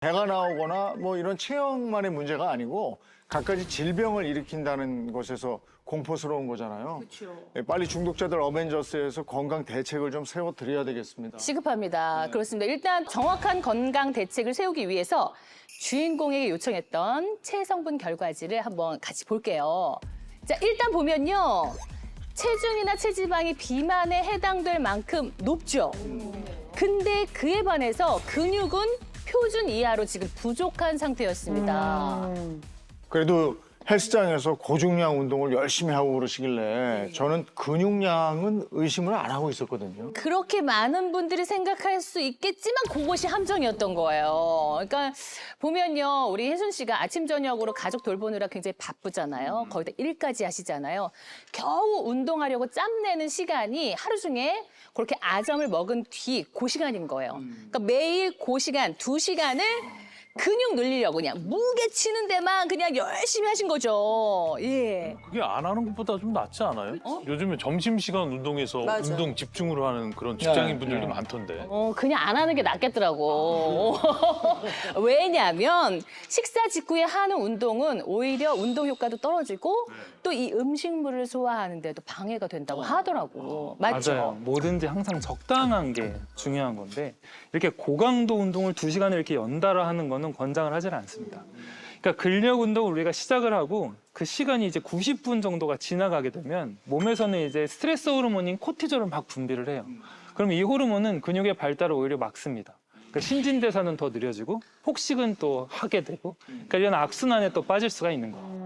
배가 나오거나 뭐 이런 체형만의 문제가 아니고 갖가지 질병을 일으킨다는 것에서 공포스러운 거잖아요. 그렇죠. 빨리 중독자들 어벤져스에서 건강 대책을 좀 세워드려야 되겠습니다. 시급합니다. 그렇습니다. 일단 정확한 건강 대책을 세우기 위해서 주인공에게 요청했던 체성분 결과지를 한번 같이 볼게요. 자, 일단 보면요. 체중이나 체지방이 비만에 해당될 만큼 높죠. 근데 그에 반해서 근육은 표준 이하로 지금 부족한 상태였습니다. 그래도 헬스장에서 고중량 운동을 열심히 하고 그러시길래 저는 근육량은 의심을 안 하고 있었거든요. 그렇게 많은 분들이 생각할 수 있겠지만 그것이 함정이었던 거예요. 그러니까 보면요. 우리 혜순 씨가 아침 저녁으로 가족 돌보느라 굉장히 바쁘잖아요. 거기다 일까지 하시잖아요. 겨우 운동하려고 짬내는 시간이 하루 중에 그렇게 아점을 먹은 뒤 그 시간인 거예요. 그러니까 매일 그 시간, 2시간을 근육 늘리려고 그냥 무게 치는 데만 그냥 열심히 하신 거죠. 예. 그게 안 하는 것보다 좀 낫지 않아요? 요즘에 점심시간 운동에서 맞아. 운동 집중으로 하는 그런 직장인 분들도 네. 많던데. 그냥 안 하는 게 낫겠더라고. 왜냐하면 식사 직후에 하는 운동은 오히려 운동 효과도 떨어지고 또 이 음식물을 소화하는 데도 방해가 된다고 하더라고. 맞죠? 맞아요. 뭐든지 항상 적당한 게 중요한 건데 이렇게 고강도 운동을 2시간을 이렇게 연달아 하는 거는 권장을 하질 않습니다. 그러니까 근력 운동을 우리가 시작을 하고 그 시간이 이제 90분 정도가 지나가게 되면 몸에서는 이제 스트레스 호르몬인 코티졸을 막 분비를 해요. 그럼 이 호르몬은 근육의 발달을 오히려 막습니다. 그러니까 신진대사는 더 느려지고 폭식은 또 하게 되고 그러니까 이런 악순환에 또 빠질 수가 있는 거예요.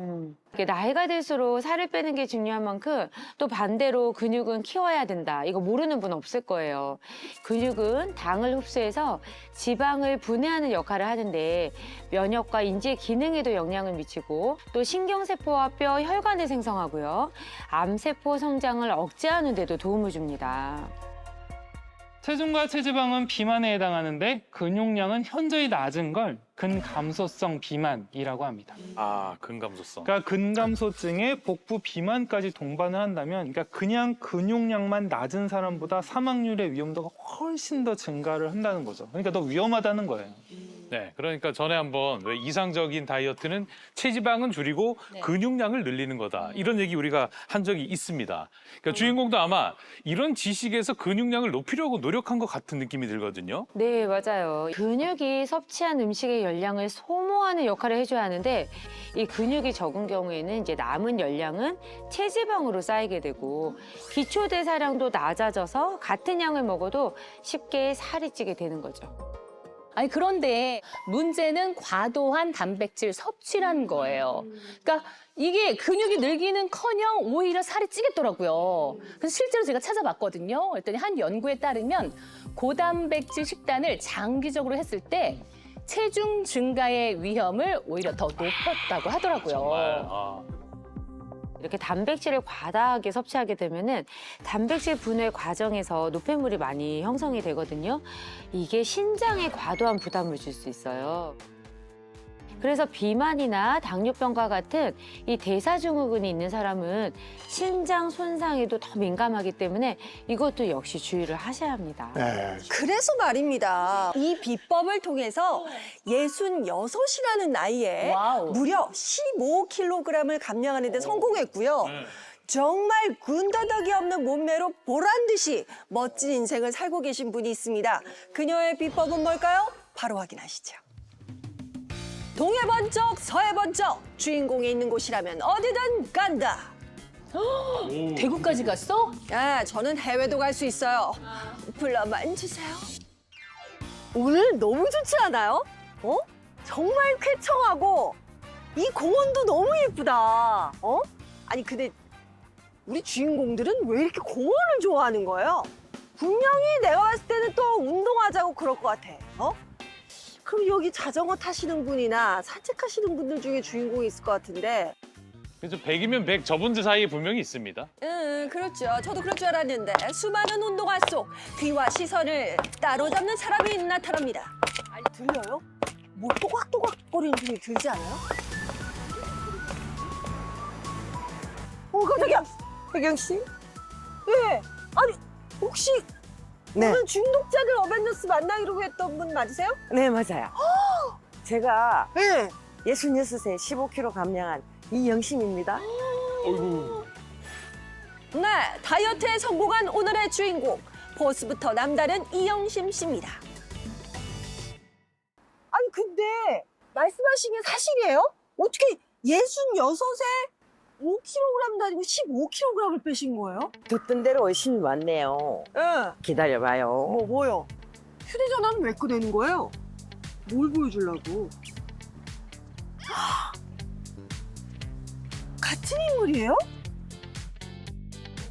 이게 나이가 들수록 살을 빼는 게 중요한 만큼 또 반대로 근육은 키워야 된다. 이거 모르는 분 없을 거예요. 근육은 당을 흡수해서 지방을 분해하는 역할을 하는데 면역과 인지의 기능에도 영향을 미치고 또 신경세포와 뼈, 혈관을 생성하고요. 암세포 성장을 억제하는 데도 도움을 줍니다. 체중과 체지방은 비만에 해당하는데 근육량은 현저히 낮은 걸 근감소성 비만이라고 합니다. 아, 근감소성. 그러니까 근감소증에 복부 비만까지 동반을 한다면 그러니까 그냥 근육량만 낮은 사람보다 사망률의 위험도가 훨씬 더 증가를 한다는 거죠. 그러니까 더 위험하다는 거예요. 네, 그러니까 전에 한번 왜 이상적인 다이어트는 체지방은 줄이고 근육량을 늘리는 거다. 이런 얘기 우리가 한 적이 있습니다. 그러니까 주인공도 아마 이런 지식에서 근육량을 높이려고 노력한 것 같은 느낌이 들거든요. 네, 맞아요. 근육이 섭취한 음식의 열량을 소모하는 역할을 해줘야 하는데 이 근육이 적은 경우에는 이제 남은 열량은 체지방으로 쌓이게 되고 기초 대사량도 낮아져서 같은 양을 먹어도 쉽게 살이 찌게 되는 거죠. 아니 그런데 문제는 과도한 단백질 섭취라는 거예요. 그러니까 이게 근육이 늘기는커녕 오히려 살이 찌겠더라고요. 그래서 실제로 제가 찾아봤거든요. 그랬더니 한 연구에 따르면 고단백질 식단을 장기적으로 했을 때 체중 증가의 위험을 오히려 더 높였다고 하더라고요. 정말. 이렇게 단백질을 과다하게 섭취하게 되면은 단백질 분해 과정에서 노폐물이 많이 형성이 되거든요. 이게 신장에 과도한 부담을 줄 수 있어요. 그래서 비만이나 당뇨병과 같은 이 대사증후군이 있는 사람은 신장 손상에도 더 민감하기 때문에 이것도 역시 주의를 하셔야 합니다. 네. 그래서 말입니다. 이 비법을 통해서 66이라는 나이에 와우. 무려 15kg을 감량하는 데 성공했고요. 정말 군더더기 없는 몸매로 보란 듯이 멋진 인생을 살고 계신 분이 있습니다. 그녀의 비법은 뭘까요? 바로 확인하시죠. 동해 번쩍 서해 번쩍 주인공이 있는 곳이라면 어디든 간다. 대구까지 갔어? 아, 저는 해외도 갈 수 있어요. 불러만 주세요. 오늘 너무 좋지 않아요? 어? 정말 쾌청하고 이 공원도 너무 예쁘다. 어? 아니 근데 우리 주인공들은 왜 이렇게 공원을 좋아하는 거예요? 분명히 내가 봤을 때는 또 운동하자고 그럴 것 같아. 어? 그럼 여기 자전거 타시는 분이나 산책하시는 분들 중에 주인공이 있을 것 같은데. 그래서 100이면 100 저분들 사이에 분명히 있습니다. 그렇죠. 저도 그럴 줄 알았는데 수많은 운동화 속 귀와 시선을 따로잡는 사람이 나타납니다. 아니 들려요? 뭐 또각또각거리는 소리 들지 않아요? 깜짝이야! 혜경 씨? 예. 아니 혹시 네. 오늘 중독자들 어벤져스 만나기로 했던 분 맞으세요? 네, 맞아요. 제가 네. 66세 15kg 감량한 이영심입니다. 어이구. 네, 다이어트에 성공한 오늘의 주인공. 포스부터 남다른 이영심 씨입니다. 아니, 근데 말씀하신 게 사실이에요? 어떻게 66에 5kg 다니고 15kg을 빼신 거예요? 듣던 대로 의심이 많네요. 예. 기다려봐요. 뭐요? 휴대전화는 왜 꺼내는 거예요? 뭘 보여주려고? 같은 인물이에요?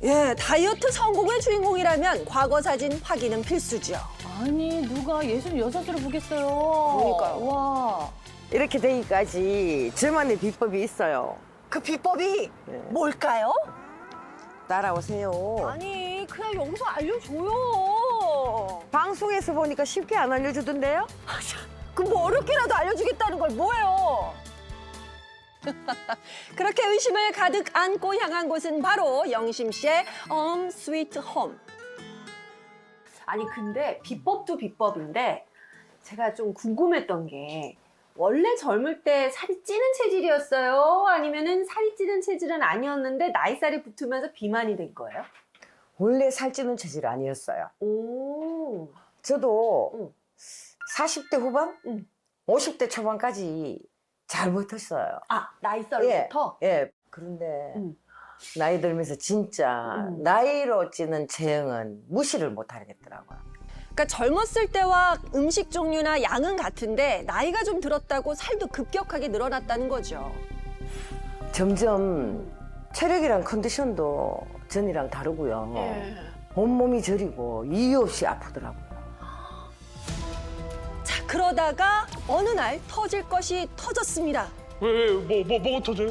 예, 다이어트 성공의 주인공이라면 과거 사진 확인은 필수죠. 아니 누가 66으로 보겠어요. 그러니까요. 와. 이렇게 되기까지 저만의 비법이 있어요. 그 비법이 뭘까요? 따라오세요. 아니, 그냥 여기서 알려줘요. 방송에서 보니까 쉽게 안 알려주던데요? 그럼 뭐 어렵게라도 알려주겠다는 걸 뭐예요? 그렇게 의심을 가득 안고 향한 곳은 바로 영심 씨의 스위트 홈. 아니 근데 비법도 비법인데 제가 좀 궁금했던 게 원래 젊을 때 살이 찌는 체질이었어요? 아니면은 살이 찌는 체질은 아니었는데 나이살이 붙으면서 비만이 된 거예요? 원래 살찌는 체질 아니었어요. 오. 저도 40대 후반? 응. 50대 초반까지 잘 버텼어요. 아, 나이살부터? 예. 그런데 응. 나이 들면서 진짜 응. 나이로 찌는 체형은 무시를 못 하겠더라고요. 그러니까 젊었을 때와 음식 종류나 양은 같은데 나이가 좀 들었다고 살도 급격하게 늘어났다는 거죠. 점점 체력이랑 컨디션도 전이랑 다르고요. 온몸이 저리고 이유 없이 아프더라고요. 자, 그러다가 어느 날 터질 것이 터졌습니다. 뭐가 터져요?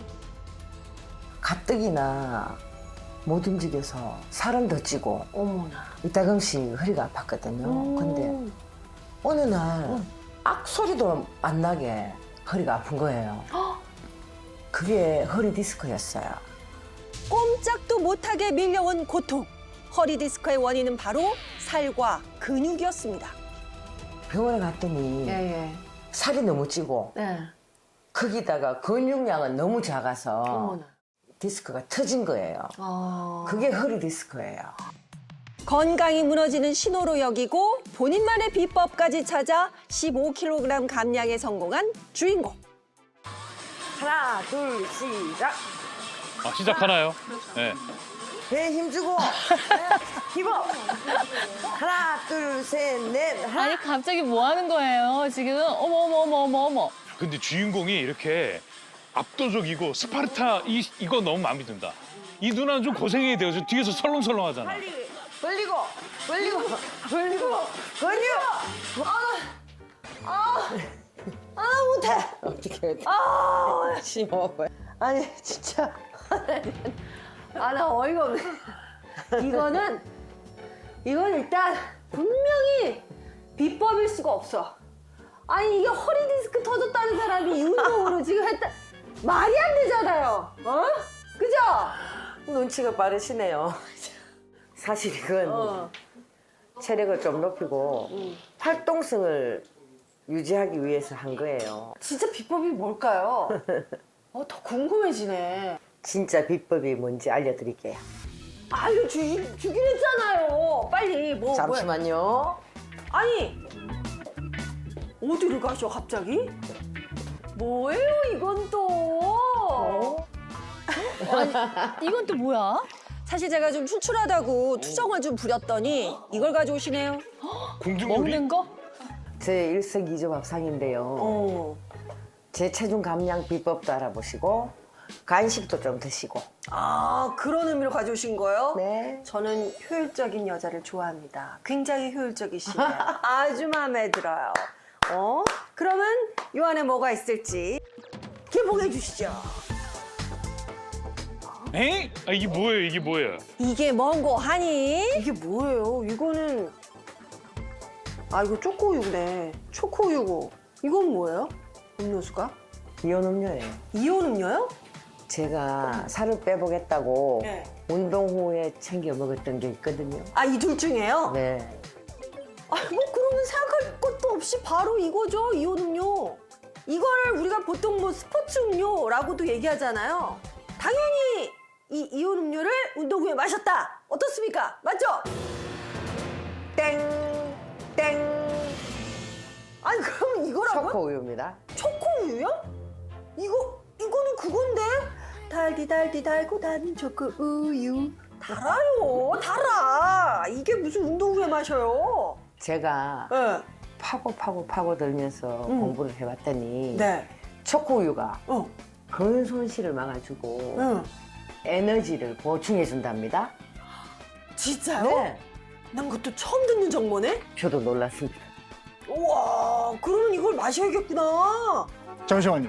가뜩이나 못 움직여서 살은 더 찌고 어머나. 이따금씩 허리가 아팠거든요. 근데 어느 날 악소리도 안 나게 허리가 아픈 거예요. 그게 허리 디스크였어요. 꼼짝도 못하게 밀려온 고통. 허리 디스크의 원인은 바로 살과 근육이었습니다. 병원에 갔더니 예. 살이 너무 찌고 네. 거기다가 근육량은 너무 작아서 어머나. 디스크가 터진 거예요. 그게 허리 디스크예요. 건강이 무너지는 신호로 여기고 본인만의 비법까지 찾아 15kg 감량에 성공한 주인공. 하나, 둘, 시작. 아, 시작하나요? 네. 배에 힘주고 힘어. 하나, 둘, 셋, 넷. 하나. 아니 갑자기 뭐 하는 거예요 지금? 어머. 근데 주인공이 이렇게 압도적이고 스파르타 이거 너무 마음에 든다. 이 누나는 좀 고생해야 돼요. 저 뒤에서 설렁설렁 하잖아. 벌리고 근육. 못해. 어떻게 심어. 아니 진짜 나 어이가 없네. 이건 일단 분명히 비법일 수가 없어. 아니 이게 허리 디스크 터졌다는 사람이 이 운동으로 지금 했다. 말이 안 되잖아요. 그죠? 눈치가 빠르시네요. 사실 이건 체력을 좀 높이고 활동성을 유지하기 위해서 한 거예요. 진짜 비법이 뭘까요? 더 궁금해지네. 진짜 비법이 뭔지 알려드릴게요. 알려주긴 했잖아요. 빨리 뭐야? 잠시만요. 아니 어디를 가셔 갑자기? 뭐예요 이건 또? 이건 또 뭐야? 사실 제가 좀 출출하다고 투정을 좀 부렸더니 이걸 가져오시네요. 공중요리? 먹는 거? 제 일석이조 밥상인데요. 제 체중 감량 비법도 알아보시고 간식도 좀 드시고. 그런 의미로 가져오신 거예요? 네. 저는 효율적인 여자를 좋아합니다. 굉장히 효율적이시네요. 아주 마음에 들어요. 그러면 이 안에 뭐가 있을지 개봉해 주시죠. 에? 아, 이게 뭐예요? 이게 뭔고 하니? 이게 뭐예요? 이거는 이거 초코우유네. 초코우유고. 이건 뭐예요? 음료수가? 이온 음료예요. 이온 음료요? 제가 살을 빼보겠다고 네. 운동 후에 챙겨 먹었던 게 있거든요. 이 둘 중에요? 네. 그러면 생각할 것도 없이 바로 이거죠, 이온 음료. 이거를 우리가 보통 뭐 스포츠 음료라고도 얘기하잖아요. 당연히 이 이온 음료를 운동 후에 마셨다. 어떻습니까? 맞죠? 땡, 땡. 아니 그럼 이거라고요? 초코우유입니다. 초코우유요? 이거는 그건데. 달디 달고 단 초코우유. 달아요, 달아. 이게 무슨 운동 후에 마셔요? 제가 네. 파고 들면서 공부를 해봤더니 네. 초코우유가 어. 근손실을 막아주고 응. 에너지를 보충해 준답니다. 진짜요? 네. 난 그것도 처음 듣는 정보네. 저도 놀랐습니다. 우와, 그러면 이걸 마셔야겠구나. 잠시만요.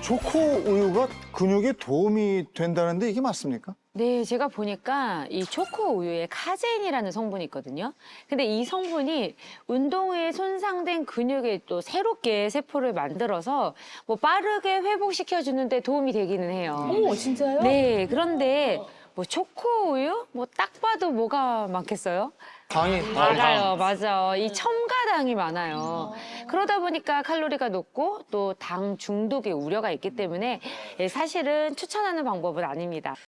초코 우유가 근육에 도움이 된다는데 이게 맞습니까? 네, 제가 보니까 이 초코 우유에 카제인이라는 성분이 있거든요. 근데 이 성분이 운동 후에 손상된 근육에 또 새롭게 세포를 만들어서 뭐 빠르게 회복시켜주는 데 도움이 되기는 해요. 어머, 진짜요? 네, 그런데 뭐 초코 우유? 뭐 딱 봐도 뭐가 많겠어요? 당이 맞아요, 맞아. 이 첨가당이 많아요. 그러다 보니까 칼로리가 높고 또 당 중독의 우려가 있기 때문에 사실은 추천하는 방법은 아닙니다.